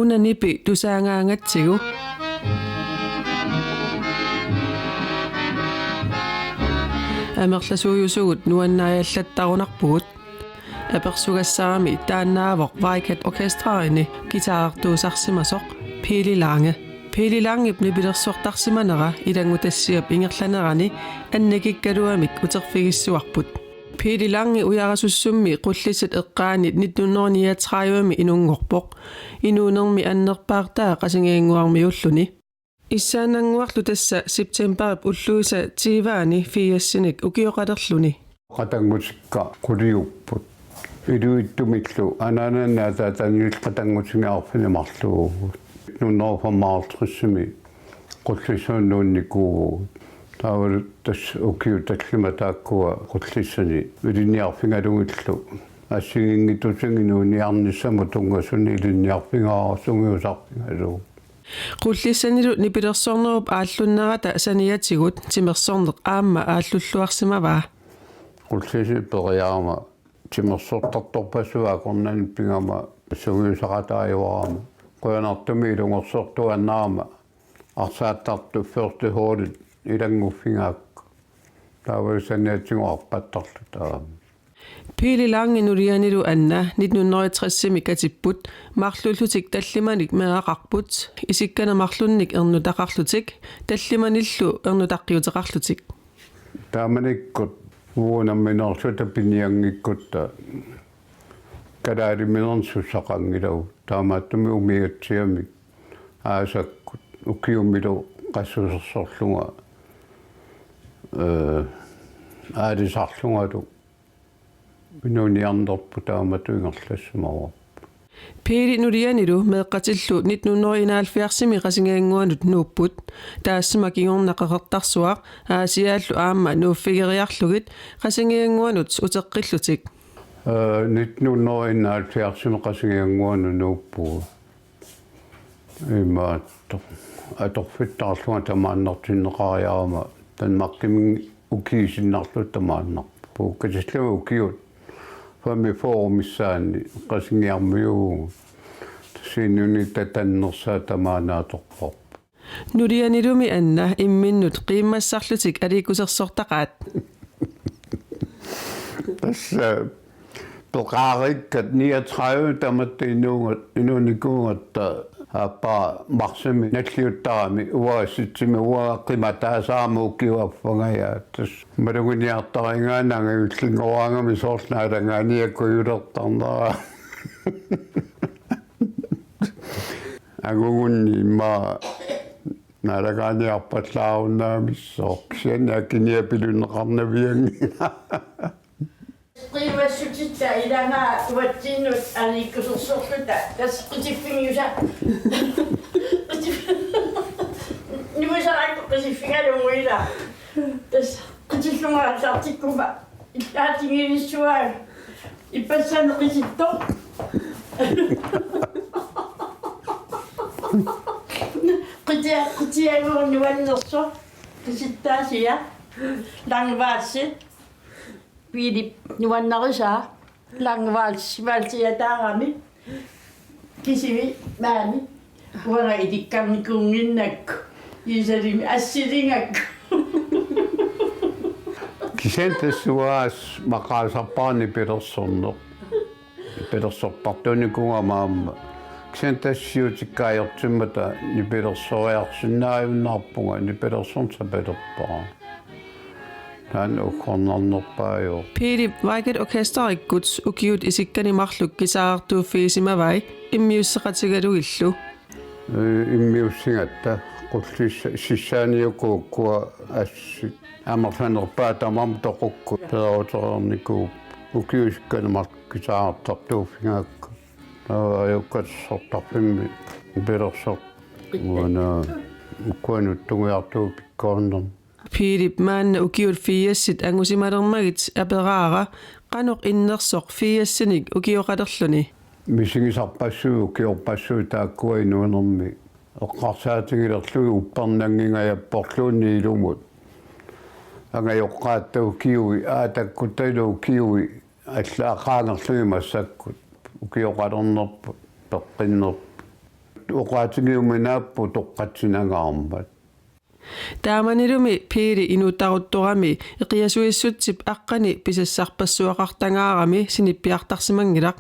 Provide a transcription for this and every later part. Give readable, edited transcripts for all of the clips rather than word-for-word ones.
Unanipi tusaangaangatsigu. Amerlasuujusugut nuannaajallattarunarpugut. Apersugassaami taannaavoq Vaikat orkestrarini gitaartuusarsimasoq Pili Lange. Pili Lange nipilersortarsimanera ilangutassiap ingerlanerani annakikkaluamik uterfigissuarput. Pili Lange ujarasusummi qullisat eqqaanit 1939 inungorpoq inuunermi annerpaartaa qasingiinguarmi ulluni. Issaananguarlu tassa septemberip ulluusa tiivaani fiassinik ukioqalerluni. Qatangutikka quliupput iluittumillu anaanannaata taniilqatangutingaarfinimarluugut nunnerformaartrissimi qullissuunnuunnikuu taawal tass ukiu tallima taakkua qullissani iliniarfingalungillu ассигингитусагинуниарниссаму тунгасуни илинниарфингаарсунгиусарфингалу qullisanilu nipilersornerup aallunnerata saniatиgut timersorneq aamma aallulluarsimavaa qullisi periarma timersortartorpassuaa qornani pingama sungiusaqataayuarama qoyanartumi ilungorsortuannaarma arsaattartu first hoolit ilanguffingaakku taavalusaniatiguarpattarlu taama Pili Lange nulianilu anna 1960 katipput marlullutik tallimanik meaqarput isikkanermarlunnik ernutaqarlutik tallimanillu ernutaqqiuteqarlutik taamanikkut uunamminersuta piniangikkutta kalaaliminernsussaqangilau taamaattumi umigatsiamik aasakkut ukiumilu qassusersorlunga aalisarlungalu minuniarnerpu taamatuingerlassumaruar Pili nulianilu meeqqatillu 1971 qasingianguanut nuupput taassimakingornaqaqertarsuaq aasiaallu aamma nuuffigeriarlugit qasingianguanut uteqqillutik 1971 qasingianguanu nuuppu imaatto atorfittarlunga tamaannertinneqariarama tanmaqqimin ukiisinnarlu tamaannerpu katisllama ukiut fami forumissaani qasingiarmiugu siinuni tatannersaa tamaanaatorpoq nulianilumi anna imminnut qiimmassarlutik aliikusersortaqaat tässä peqaarikkat 39 tamattiinuungat inuunikuungatta appa marsami nalliuttarami uaasittimi uaqqimataasaamukkiuaffangaya tas maluguniartaringaananga ullingoraangami soornaalangaaniakkujulertarnera agugunni imma naalagaaniarpallaarunnaamissoorksianiakiniapilunneqarnaviangi qiimassutita ilanga uattinnut aliikkusersorluta tas qitiffingiusa nimusaraakku qisiffingalumuila tas qitillungaarlaartikkuma illaatingilissuaa ippassanu qisitto qitiaguurniwannerso qisittaasiya langvaatsi Pili nuannarisaa langvaalsivaltiataarami kisimi maani uanga itikkamnikuunginnakku iisalimi assilingakku kisentassuaas maqaasarpaarni pilersorneq pilersorpartunikuungamaamma kisentassiutikkaajortimmata nipilersoriarsinnaajunnaarpunga nipilersornsapalerpaa han ukornernerpaajo Pili Vaikat orkestrarikkut ukiut isikkanimarluk gisaartuuffiisimavai immiusseqatigalugillu immiussingatta qullississaaniukuukkua assi amerlanerpaa tamam toqukku peeruterernikuu ukiusikkanemark gisaartartuuffingaakku ajukkatissortarfimmi pilersor uana ukkuanuttungiartuu pikkoornermi Pili maanna ukiut fiassit angusimalermagit aperaara qanoq innersoq fiassinik ukioqalerluni misingisarpassuu ukiorpassuu taakkua inuunermi eqqarsaatingilerlugi upparnangingajapporluunni ilumut angajoqqaatta ukiui aatakkutailu ukiui allaaqaangerlugi massakkut ukioqalernerpu peqqinnerpu uqaatigiuminaappu toqqatsinagaarmat Taamanilumi piili inutaruttorami iqiasuissutip aqqani pisassarpassuaqartangaarami sinippiartarsimangilaq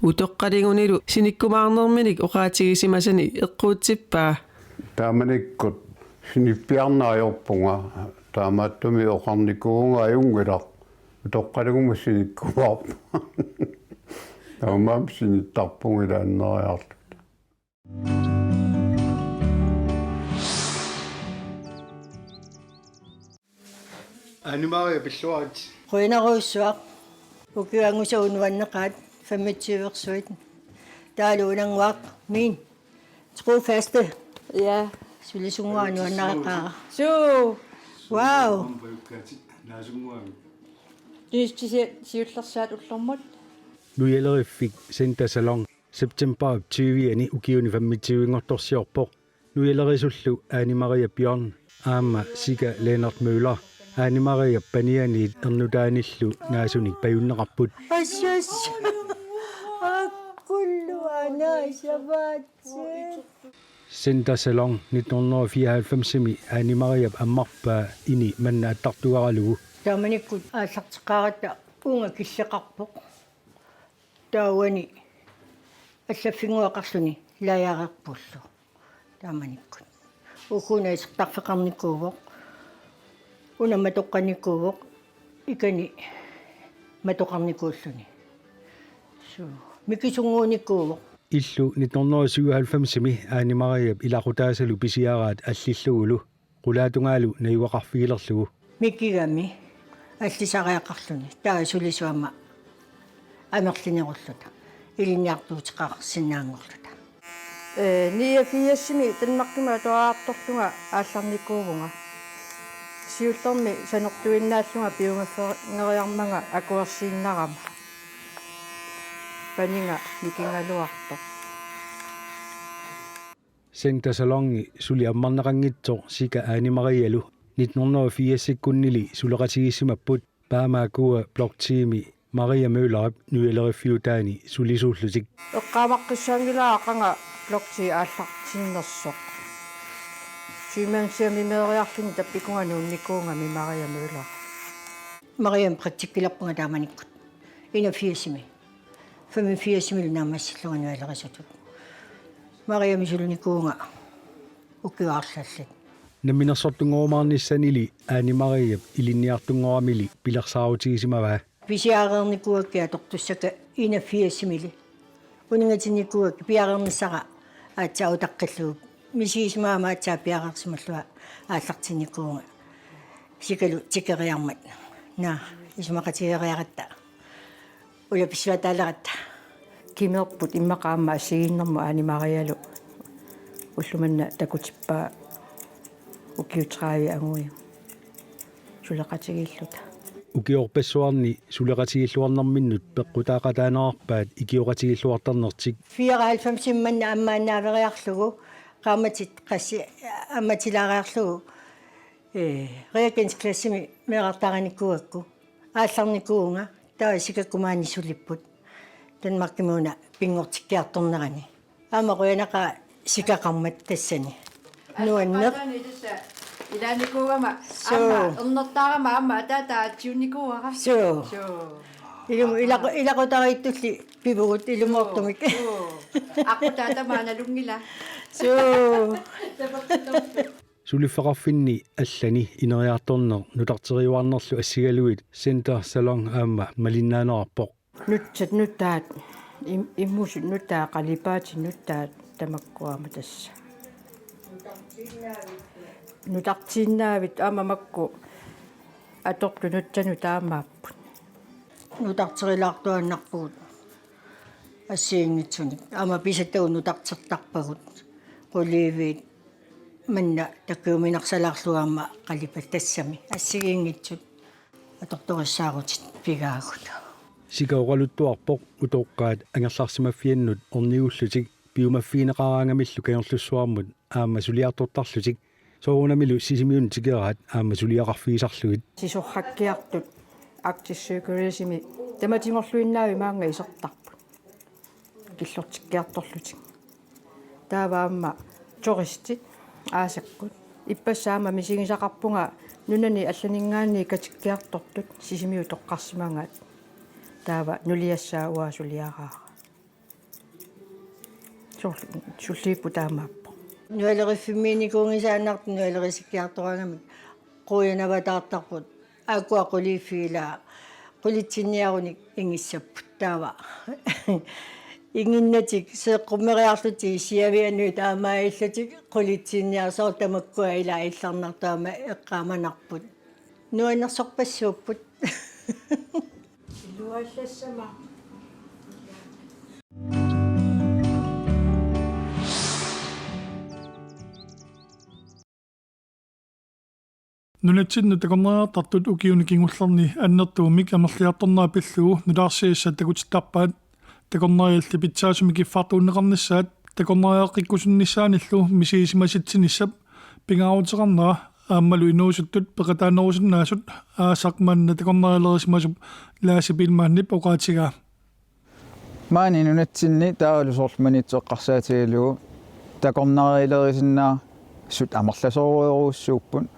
utoqqalingunilu sinikkumaarnerminik oqaatigisimasani eqquutippaa taamanikkut sinippiarnaajorpunga taamaattumi oqarnikuunga ajungilaq toqqaligumu sinikkumaarpu taamaam sinittarpungilaanneriarlu Animaria pilluarit. Ruinaruussuaq ukiangusuunuanneqaat 25-versuit taaluunanguaq min trofaste ja sulisunguanuannaqaqa So, wow det siullersaat ullermut. Nu gælder Center Salon september 20 ukiuni 25 Nu gælder sullu Anne-Maria Bjørn Amma Sika Lennart Møller Anne-Maria Baniani ernudaanillu naasunik pajunneqarput asjas kullu anasavatse Center Salon 1994 Anne-Maria ammarpa ini manna attartuaralugu taamanikkut aallarteqaarata uunga killeqarpoq taawani allaffinguaqarluni layaaqarpullu taamanikkut ukuna isqtarfeqarnikuuvoq una matoqqanikuuvoq ikani matoqarnikuulluni so mikisunguunikuuvoq Illu 1997 Anne-Maria ilaqutaasalu pisiaraat allillugulu qulaatungaalu naiwaqarfigilerlugu mikigami аллисариақарлуни таа сулисуама амерлинеруллута илинниартуутеқарсинаангорлута Nia fiassimi tanmarkima toaartorlunga aallarnikuuvunga. Siullermi sanortuinnaallunga piungafferiarmanga akuersiinnarama. Paninga mikingaluartor. Center Salongi suli ammarnaqangitso sika Anne-Marialu 1980 kunnili suleqatigissimapput paamaakua bloktiimi Maria Møller nuelerifiutaani sulisuullutik Eqqaamaqqissaangilaaqanga blokti aallartinnersoq. Symansiami meeriarluni tappikunganuunnikuungami Maria Møller. Mariam praktikilappunga taamanikkut ina fiasimi 85 naamassillunganualerisetut Mariam sulunikuunga ukiaarlallat Namminersortungoormaarnissanili Anne-Maria ilinniartungoramili pilersaarutigisimavaa писиаарерникуаккиа тортуссака ина фиасимили унингаатинникуак пиаарернссара аатсаутаққиллуг мисисимаама аатсаа пиаарерсималлуа ааллартинникуунга сикалу тикериармат на исмақатигериаратта ула писсуатаалератта Kimerput imaqaamma assiginnermu Anne-Marialu уллуманна такутиппаа укиутраави агуи сулеқатигииллута ukiorpassuarni suleqatigilluarnerminnut peqqutaaqataanаарpaat ikioratigiilluartarnertik 94 simmanna аммаанаавериарлугу qaamatit qassi амматилаариарлугу реагенсклассими меқартараниккуакку аалларникуунга таа сикаккумаани сулиппут танмаркимуна пингортиккиарторнерани аамақуянақа сикақармат тассани нуаннер Ilanikuama amma unnertaarama amma taataatiunikuara so ilaqutariittulli pivugut ilumuortumik aqutaatamaanalungila so suliffaqarfinni allani ineriartorner nutarteriuarnerlu assigaluit Center Salon aamma malinnaanерarpoq nuttaat immusi nuttaa qalipaati nuttaat tamakkuama tassa nutartiinnaavit amamakku atortu nuttanu taamaapput nutarterilaartuannarpugut ассиингитсуник ама писаттагу нутартерtarpagut qulivit манна таккууминарсалаарлуаама qalipат тассами ассигиингитсут аторториссаагутит пигаагут sikauraluttuarpoq utoqqaat angerlarsimaffiannut orniullutik piumaffiineqaraangamillu kanerlussuarmut aamma suliartortarlutik soorunamilu sisimiun tikeraat aamma suliaqarfiisarlugit sisorrakkiartut aktissuukurisimi tamatingorluinnaavi maanga isertarput killortikkiartorlutik тааваамма туристит аасаккут иппассаама мисигисақарпунга нунани алланингаани катиккиартортут сисимиу тоққарсимангаат таава нулиассаа уаасулиараа суллииппу таамааппо нуалериффимминикуунгисааннарт нуалерисиккиарторагами қуянаватаартарпут аакуақулииффигила qulitsinniarunik ingissapput taava inginnatik seeqqumeriarluti siaviannu taamaaillatik qulitsinniarsoor tamakkua ila illarnartaama eqqaamanarput nuannersorpassuupput luallassama нунатсинну такорнераартартут укиуникингуллерни аннертуумик амерлиарторнаа пиллуу нулаарсиисса такутиттарпаат такорнериалли питсаасуми киффартууннеқарниссаат такорнериаққиккусуннissaаниллу мисиисимаситсиниссап пингаарутеқарнера ааммалу инуусуттут пеқатааноорусиннаасут аасақманна такорнерилерисимасуп лаасипилмааннип оқаатигаа маани нунатсинни таалу соорлманитсеққарсаатигалугу такорнерилерисиннаа сут амерласооруйоруссууппун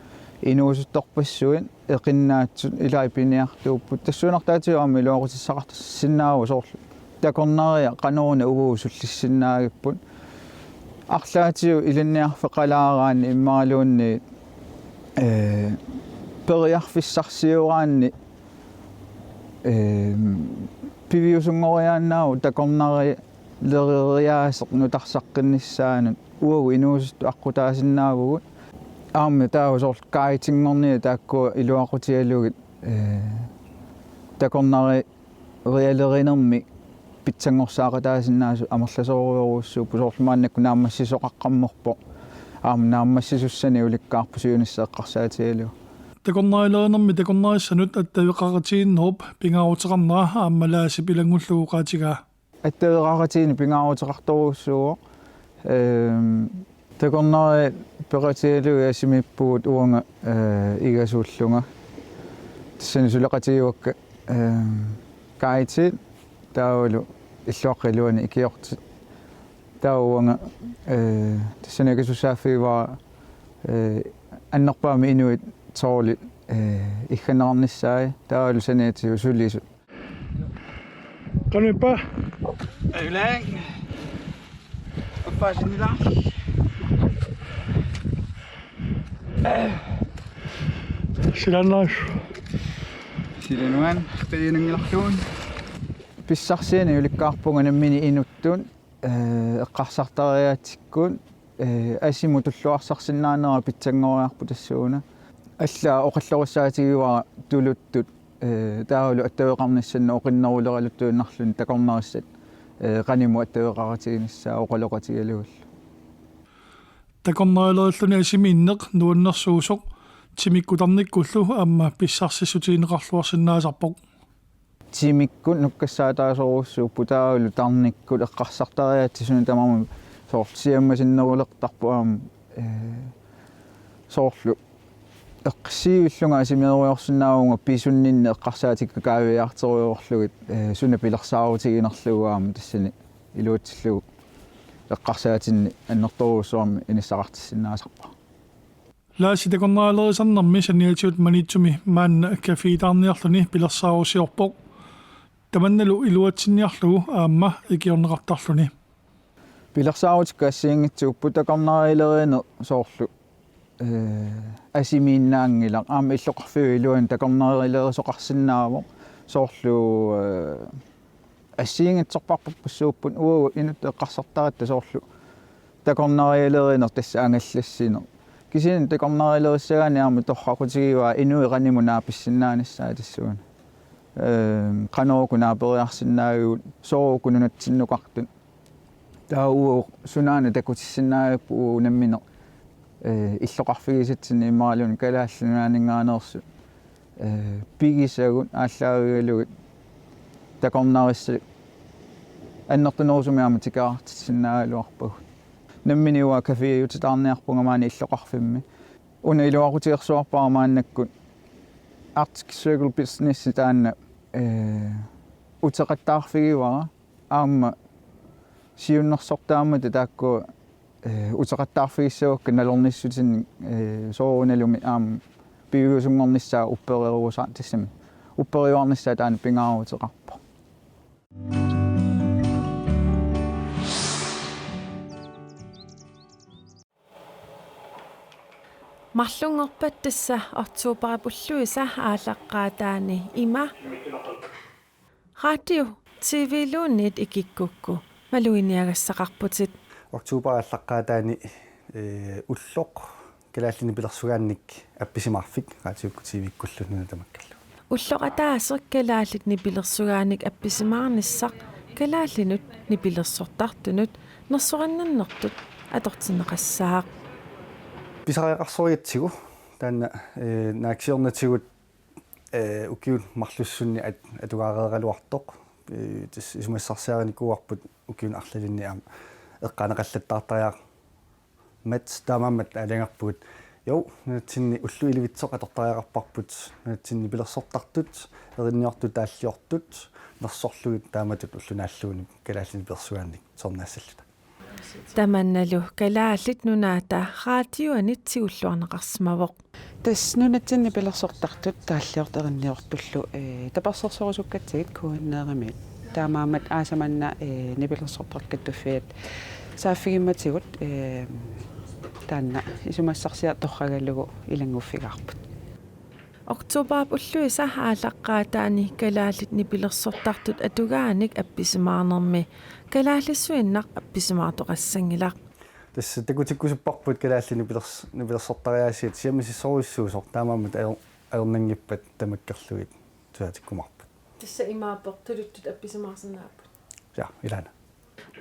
инуусутторпассуин эқиннаатсут илаипиниартууппут тассуунартаатиуарми луақутиссақартассиннааву соорлу такорнерия қанууна угуусуллиссиннаагиппут арлаатиу иланниарфеқалаараани иммаалуунни периарфиссарсиураанни пивиусунгориааннааву такорнери лериаасеқ нутарсаққиннissaанут уагу инуусутту аққутаасиннаавгут аамми таава сорт каитингорни таакку илуақутиалугит такорнери реалеринерми питсангорсаақатаасиннаасу амерласооруйоруссууппу соорлмааннакку нааммассисоқаққамморпо аама нааммассисуссани уликкаарпу сиуниссеэққарсаатигалу такорнерилеринерми такорнериссанут аттавеқаратииннеруп пингаарутеқарнера ааммалааси пилангуллууқаатигаа аттавеқаратиини пингаарутеқарторуссуо такорнери ператигалуга асимиппугут уанга игасууллунга тассани сулеқатигуакка каити таавалу иллуаққилуани икиорти таауанга тассани агасусааффигуара аннерпаами инуит тооли игганернissaai таавалу саниатигу сулису канепа эглэн папасинила силаннаас силенуан пединангилартуун писсарсиани уликкаарпунга наммини инуттун эққарсартариаатиккун асиму туллуарсарсинаанера питсангориарпу тассууна алла оқаллоруссаатигуара тулуттут таавалу аттавеқарниссанна оқиннерулералуттууннарлун такорнериссат qaниму аттавеқаратигиниссаа оқалоқатигалугул такорнерилериллуни асимииннеқ нуаннерсуусоқ тимиккутарниккуллу аама писсарсиссутиинеқарлуарсинаасарпоқ тимиккут нуккассаатаасоруссууппу таавалу тарниккут эққарсартариатсисуна тамарма соорлсиаммасиннерулертарпу аама соорлу эққсиивиллунга асимеруйорсинаавунга писуннинне эққарсаатикка каавиартеруйорлугит суна пилерсаарутигинерлугаама тассани илуутсиллугу эққарсаатинни аннерторуусуарми иниссақартиссинаасарпа лааси такорнерилерисарнэрми саниатиут манитсуми маанна кафеитаарниарлуни пилерсаарусиорпоқ таманналу илуатсинниарлугу аама икиорнеқартарлуни пилерсаарутикка ассиингитсууппу такорнерилеринер соорлу асимииннаангила аама иллоқарфиу илуан такорнерилерисоқарсиннаавоо соорлу ассиингитсорпарпуссууппут уагу инут эққарсартаратта соорлу такорнерилеринер тасса ангаллассинер кисин такорнерилериссагаани аама торрақутигиваа инуиқаниму нааписсиннааниссаа тассуuna qanorku naapeриарсинаагуут сооруку нунатсиннуқартут таауу сунаана такутиссинаагаппу намминеқ иллоқарфигисатсини имаалуни калааллунаанингааneersu пигисагут ааллаагигалугит такорнерисса аннертунерусумиама тикаартиссинаагалуарпагут намминиуа кафеиутитаарниарпунгамаани иллоқарфимми уна илуақутиерсуарпарамааннаккут Arctic Circle Business таанна утеқаттаарфигивара аама сиуннерсортаамата таакку utaqattaarfigissuukka nalornissutin soorunalumi piuusungornissaa uppereruusaa tissami upperiuarnissaa taan pingaaruteqarpo Mallungorpat tassa ortuuparapulluisa aalaqqaataani ima radio TV-luunnit ikikkukku maluiniagassaqarputit ortuuparallaqaataani ulloq kalaallini pilersugaannik appisimarfik raatiukku TV-kullunnuna tamakkallu уллоqataaseq kalaallit nipilersugaanik appisimaarnissaq kalaallinut nipilersortartunut nersoqannannertut atortineqassaaq pisariaqarsooriatsigu taanna naaksiornatigut ukiun marlussunni atugaareeraluartoq tis isumassarsiarinikuarput ukiun arlalinni aam eqqaneqallattaartariaq mat taamammat alangarpugut jo natsinni ullu ilivitsoq atortariaqarparput natsinni pilersortartut erinniortut taalliortut nersorlugut taamatut ullunaalluuni kalaallini pilersugaannik soornaassalluta tamannalu kalaallit nunaata raatioanit sigulluarneqarsmavoq таснунатсинни пилерсортартут тааллиортэринниортуллу таперсорсорусуккатсигит куиннееримит таамаамат аасаманна нипилерсортаркаттуффиат сааффигимматигут таанна исумассарсиа торрагаллугу илангуффигарпут Oktoberp ulluisa aalaqqaataani kalaallit nipilersortartut atugaanik appisimaarnermi kalaallissuinnaq appisimaartoqassangilaq tässä takutikkusupparput kalaallini nipilersortariaasiat siamisissoruissuusor taamaammat aernangippat tamakkerluit tuatikkumarput tassa imaapeq tuluttut appisimaarsannaaput ja ilana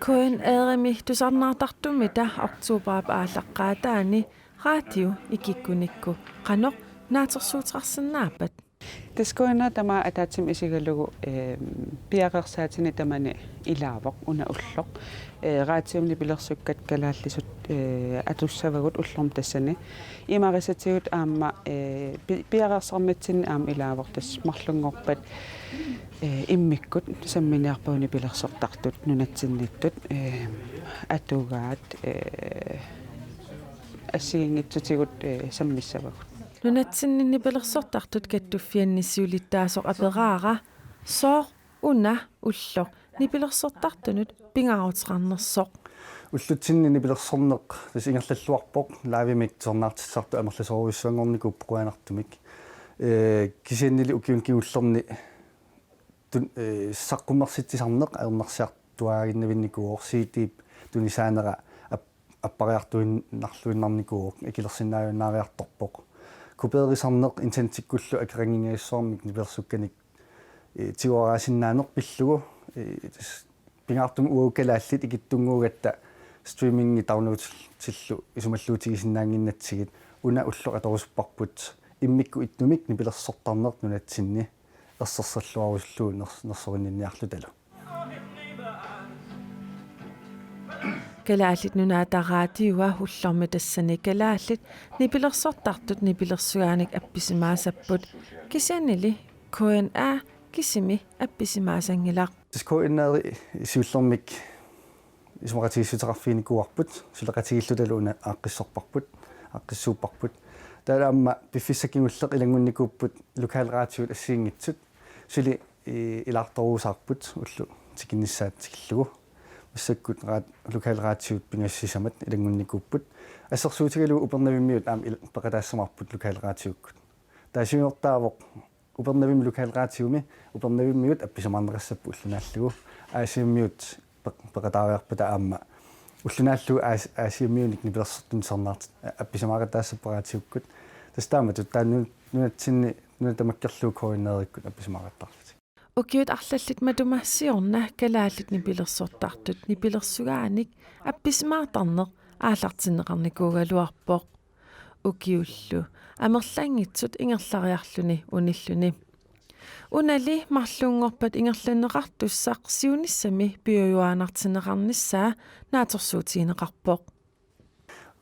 koen erimi tusarnaartartummita Oktoberp aalaqqaataani radio ikikkunikku qanoq naatersuuteqarsannaappat таскуина тама атаатсим исигалугу пиақерсаатини тамани илаавоқ уна уллоқ раатиумни пилерсуккат калааллисут атуссавагут уллорм тассани имарисатигут аама пиақерсарматсинни аама илаавоқ тас марлунгорпат иммиккут самминиарпауни пилерсортартут нунатсинниттут атугаат ассигингитсутигут саммиссавагут nunatsinninni pilersortartut kattuffiannissiulittaasoq aperaara soor una ulloq nipilersortartunut pingaruteqarnersoq уллутсиннини пилерсорнеқ тас ингерллуарпоқ лаавимик торнаартиссарту амерласоруиссуангорнику уппуанартумик кисианнили укиун киуллерни саққуммерситсисарнеқ аернарсиартуаагиннавинникуор сиитип тунисаанера аппариартуиннарлуиннарникуур икилерсиннааюнаариарторпоқ куперисарнеқ интентиккуллу акерангингиассуармик ниперсукканик тиуараасиннаанеқ пиллугу пингаартум уукалааллит икиттунгуугатта стриминги таунутиллу исумаллуутигисиннаангиннатсигит уна уллоқаторусуппарпут иммикку иттумик нипилерсортарнеқ нунатсинни ерсерсаллуарусуллуу нерсоринниарлу талу kalaallit nunaata raatiua hullormi tassani kalaallit nipilersortartut nipilersugaanik appisimaasaput kisiannili KNA kisimi appisimaasangilaq KNA isullormik исмаратигиссутеқарфиникуарпут сулеқатигиллуталуна ааққиссорпарпут ааққиссууппарпут таалаама пиффиссакингуллеқ илангунникууппут локалраатиут ассиингитсут сули илаарторуусаарпут уллу тикиннссаатсигиллугу массаккут локалраатиут пингассисамат илангунникууппут ассерсуутигалу упернавиммиут аама пеқатаассамарпут локалраатиуккут таасингортаавоқ упернавим локалраатиуми упернавиммиут апписамаарнеқассаппу уллунааллугу аасииммиут пеқатаариарпата аама уллунааллугу аасииммиуник нипилерсертун сарнаарт апписамааратаассаппараатиуккут тастааматут тааннунатсинни нунатамаккерлуу кооринеериккут апписамаараттарлути ukiut arlallit matumassiorna kalaallit nipilersortartut nipilersugaanik appisimaartarneq aallartinneqarnikuugaluarpoq ukiullu amerlangitsut ingerlariarluni unilluni unali marluungorpat ingerlanneqartussaq siunissami piuyuaanartineqarnissaa naatorsuutigineqarpoq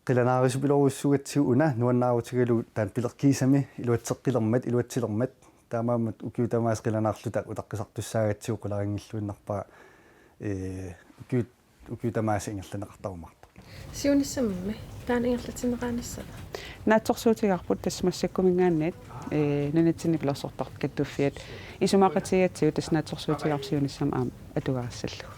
qilanaarisupiloruissugatsigu una nuannaaruutigalu taan pilerkiisami iluatseqqilermat iluatsilermat таамаамат укиутамаас қиланаарлута утаққисартуссаагатсиу қуларингиллуиннарпаа укиутамаас ингерланеқартарумарта Siunissammi taan ingerlatineraanissala. Naatsorsuutigarput tasmassakkumingaannat nanatsinni pilersortart kattuuffiat isumaqatigatsiu tasnaatsorsuutigarpsiunissam aam atugaasallu.